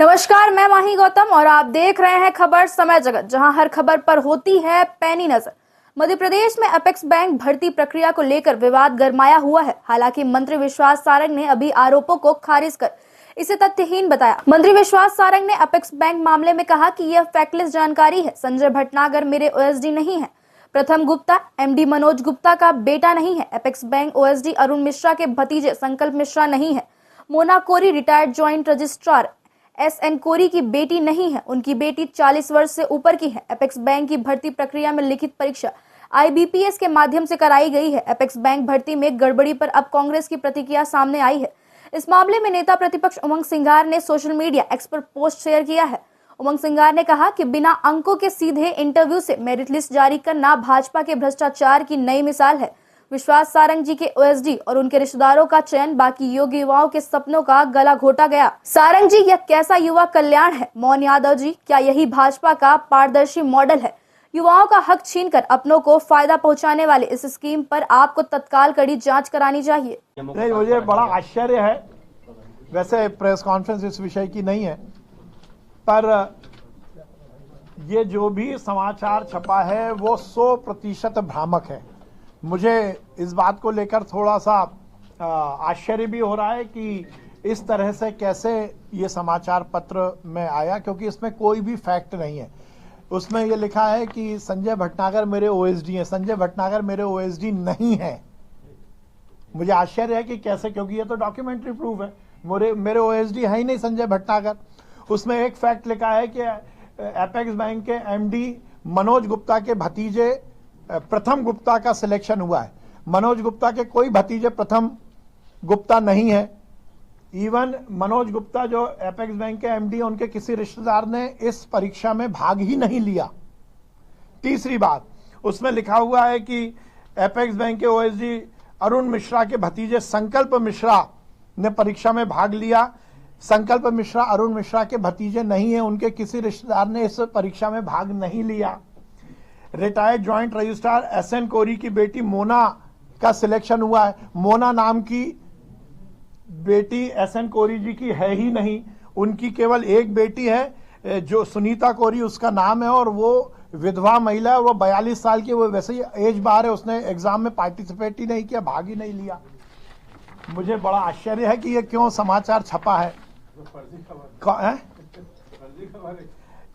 नमस्कार, मैं माही गौतम और आप देख रहे हैं खबर समय जगत, जहां हर खबर पर होती है पैनी नजर। मध्य प्रदेश में अपेक्स बैंक भर्ती प्रक्रिया को लेकर विवाद गरमाया हुआ है। हालांकि मंत्री विश्वास सारंग ने अभी आरोपों को खारिज कर इसे तथ्यहीन बताया। मंत्री विश्वास सारंग ने अपेक्स बैंक मामले में कहा कि यह फैक्टलेस जानकारी है। संजय भटनागर मेरे ओएसडी नहीं है। प्रथम गुप्ता एमडी मनोज गुप्ता का बेटा नहीं है। Apex bank OSD Arun Mishra के भतीजे संकल्प मिश्रा नहीं है। मोना कोरी रिटायर्ड ज्वाइंट रजिस्ट्रार एसएन कोरी की बेटी नहीं है। उनकी बेटी 40 वर्ष से ऊपर की है। अपेक्स बैंक की भर्ती प्रक्रिया में लिखित परीक्षा आईबीपीएस के माध्यम से कराई गई है। अपेक्स बैंक भर्ती में गड़बड़ी पर अब कांग्रेस की प्रतिक्रिया सामने आई है। इस मामले में नेता प्रतिपक्ष उमंग सिंगार ने सोशल मीडिया एक्स पर पोस्ट शेयर किया है। उमंग सिंगार ने कहा कि बिना अंकों के सीधे इंटरव्यू से मेरिट लिस्ट जारी करना भाजपा के भ्रष्टाचार की नई मिसाल है। विश्वास सारंग जी के ओएसडी और उनके रिश्तेदारों का चयन बाकी योग्य युवाओं के सपनों का गला घोटा गया। सारंग जी, यह कैसा युवा कल्याण है? मोहन यादव जी, क्या यही भाजपा का पारदर्शी मॉडल है? युवाओं का हक छीनकर अपनों को फायदा पहुंचाने वाले इस स्कीम पर आपको तत्काल कड़ी जांच करानी चाहिए। नहीं, मुझे बड़ा आश्चर्य है। वैसे प्रेस कॉन्फ्रेंस इस विषय की नहीं है, पर ये जो भी समाचार छपा है वो 100% भ्रामक है। मुझे इस बात को लेकर थोड़ा सा आश्चर्य भी हो रहा है कि इस तरह से कैसे ये समाचार पत्र में आया, क्योंकि इसमें कोई भी फैक्ट नहीं है। उसमें ये लिखा है कि संजय भटनागर मेरे ओएसडी हैं। संजय भटनागर मेरे ओएसडी नहीं है। मुझे आश्चर्य है कि कैसे, क्योंकि ये तो डॉक्यूमेंट्री प्रूफ है। मेरे ओएसडी है ही नहीं संजय भटनागर। उसमें एक फैक्ट लिखा है कि अपेक्स बैंक के एमडी मनोज गुप्ता के भतीजे प्रथम गुप्ता का सिलेक्शन हुआ है। मनोज गुप्ता के कोई भतीजे प्रथम गुप्ता नहीं है। इवन मनोज गुप्ता जो एपेक्स बैंक के एमडी, उनके किसी रिश्तेदार ने इस परीक्षा में भाग ही नहीं लिया। तीसरी बात, उसमें लिखा हुआ है कि एपेक्स बैंक के ओएसडी अरुण मिश्रा के भतीजे संकल्प मिश्रा ने परीक्षा में भाग लिया। संकल्प मिश्रा अरुण मिश्रा के भतीजे नहीं है। उनके किसी रिश्तेदार ने इस परीक्षा में भाग नहीं लिया। रिटायर्ड ज्वाइंट रजिस्ट्रार एसएन कोरी की बेटी मोना का सिलेक्शन हुआ है। मोना नाम की बेटी एसएन कोरी जी की है ही नहीं। उनकी केवल एक बेटी है जो सुनीता कोरी उसका नाम है, और वो विधवा महिला है। वो 42 साल की, वो वैसे ही एज बार है। उसने एग्जाम में पार्टिसिपेट ही नहीं किया, भाग ही नहीं लिया। मुझे बड़ा आश्चर्य है कि ये क्यों समाचार छपा है।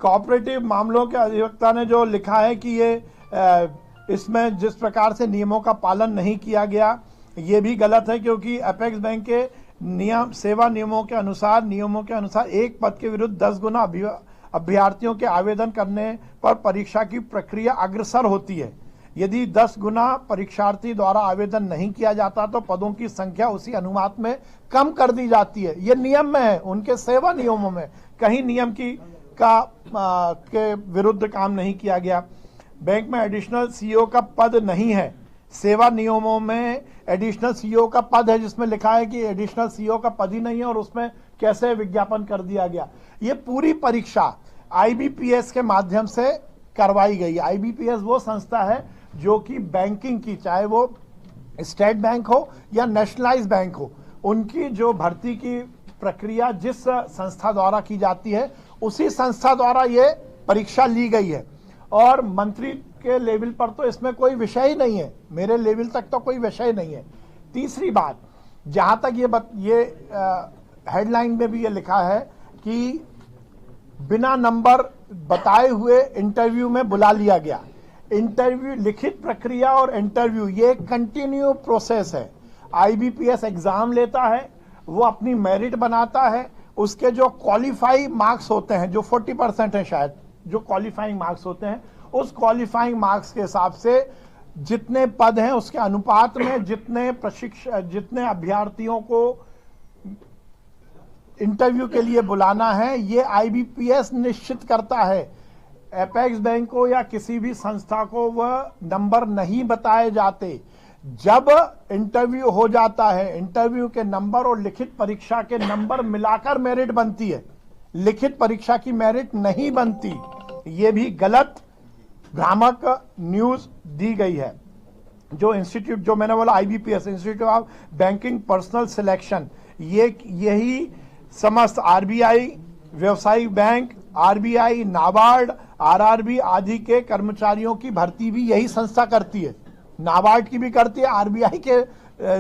कोऑपरेटिव मामलों के अधिवक्ता ने जो लिखा है कि ये इसमें जिस प्रकार से नियमों का पालन नहीं किया गया, ये भी गलत है, क्योंकि अपेक्स बैंक के सेवा नियमों के अनुसार एक पद के विरुद्ध 10 गुना अभ्यर्थियों के आवेदन करने पर परीक्षा की प्रक्रिया अग्रसर होती है। यदि 10 गुना परीक्षार्थी द्वारा आवेदन नहीं किया जाता तो पदों की संख्या उसी अनुपात में कम कर दी जाती है। ये नियम में है, उनके सेवा नियमों में कहीं नियम के विरुद्ध काम नहीं किया गया। बैंक में एडिशनल सीईओ का पद नहीं है। सेवा नियमों में एडिशनल सीईओ का पद है, जिसमें लिखा है कि एडिशनल सीईओ का पद ही नहीं है, और उसमें कैसे विज्ञापन कर दिया गया। ये पूरी परीक्षा आईबीपीएस के माध्यम से करवाई गई। आईबीपीएस वो संस्था है जो कि बैंकिंग की, चाहे वो स्टेट बैंक हो या नेशनलाइज बैंक हो, उनकी जो भर्ती की प्रक्रिया जिस संस्था द्वारा की जाती है, उसी संस्था द्वारा ये परीक्षा ली गई है। और मंत्री के लेवल पर तो इसमें कोई विषय ही नहीं है। मेरे लेवल तक तो कोई विषय नहीं है। तीसरी बात, जहां तक ये हेडलाइन में भी ये लिखा है कि बिना नंबर बताए हुए इंटरव्यू में बुला लिया गया। इंटरव्यू, लिखित प्रक्रिया और इंटरव्यू ये कंटिन्यू प्रोसेस है। आईबीपीएस एग्जाम लेता है, वो अपनी मेरिट बनाता है। उसके जो क्वालिफाई मार्क्स होते हैं, जो 40% है शायद, जो क्वालिफाइंग मार्क्स होते हैं, उस क्वालिफाइंग मार्क्स के हिसाब से जितने पद हैं उसके अनुपात में जितने अभ्यर्थियों को इंटरव्यू के लिए बुलाना है, ये आईबीपीएस निश्चित करता है। एपेक्स बैंक को या किसी भी संस्था को वह नंबर नहीं बताए जाते। जब इंटरव्यू हो जाता है, इंटरव्यू के नंबर और लिखित परीक्षा के नंबर मिलाकर मेरिट बनती है। लिखित परीक्षा की मेरिट नहीं बनती। ये भी गलत भ्रामक न्यूज दी गई है। जो इंस्टीट्यूट, जो मैंने बोला IBPS, institute of banking personal selection, यही समस्त आरबीआई व्यवसायिक बैंक, आरबीआई, नाबार्ड, आरआरबी आदि के कर्मचारियों की भर्ती भी यही संस्था करती है। नाबार्ड की भी करती है, आरबीआई के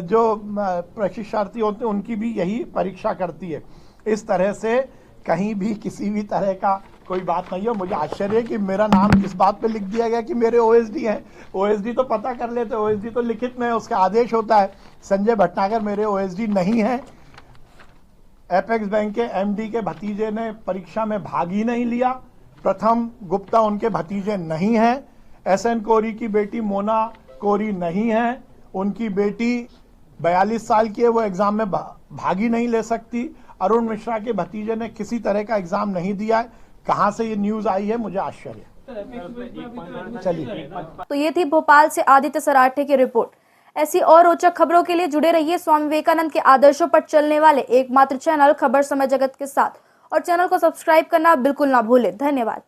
जो प्रशिक्षार्थी होते हैं उनकी भी यही परीक्षा करती है। इस तरह से कहीं भी किसी भी तरह का कोई बात नहीं है। मुझे आश्चर्य है कि मेरा नाम इस बात पे लिख दिया गया कि मेरे ओएसडी हैं। ओएसडी तो पता कर लेते, ओएसडी तो लिखित में उसका आदेश होता है। संजय भटनागर मेरे ओएसडी नहीं है। एपेक्स बैंक के एमडी के भतीजे ने परीक्षा में भाग ही नहीं लिया। प्रथम गुप्ता उनके भतीजे नहीं हैं। एसएन कोरी की बेटी मोना कोरी नहीं है। उनकी बेटी 42 साल की है, वो एग्जाम में भाग ही नहीं ले सकती। अरुण मिश्रा के भतीजे ने किसी तरह का एग्जाम नहीं दिया है। कहां से ये न्यूज आई है, मुझे आश्चर्य है। चलिए, तो ये थी भोपाल से आदित्य सराठे की रिपोर्ट। ऐसी और रोचक खबरों के लिए जुड़े रहिए स्वामी विवेकानंद के आदर्शों पर चलने वाले एकमात्र चैनल खबर समय जगत के साथ, और चैनल को सब्सक्राइब करना बिल्कुल ना भूलें। धन्यवाद।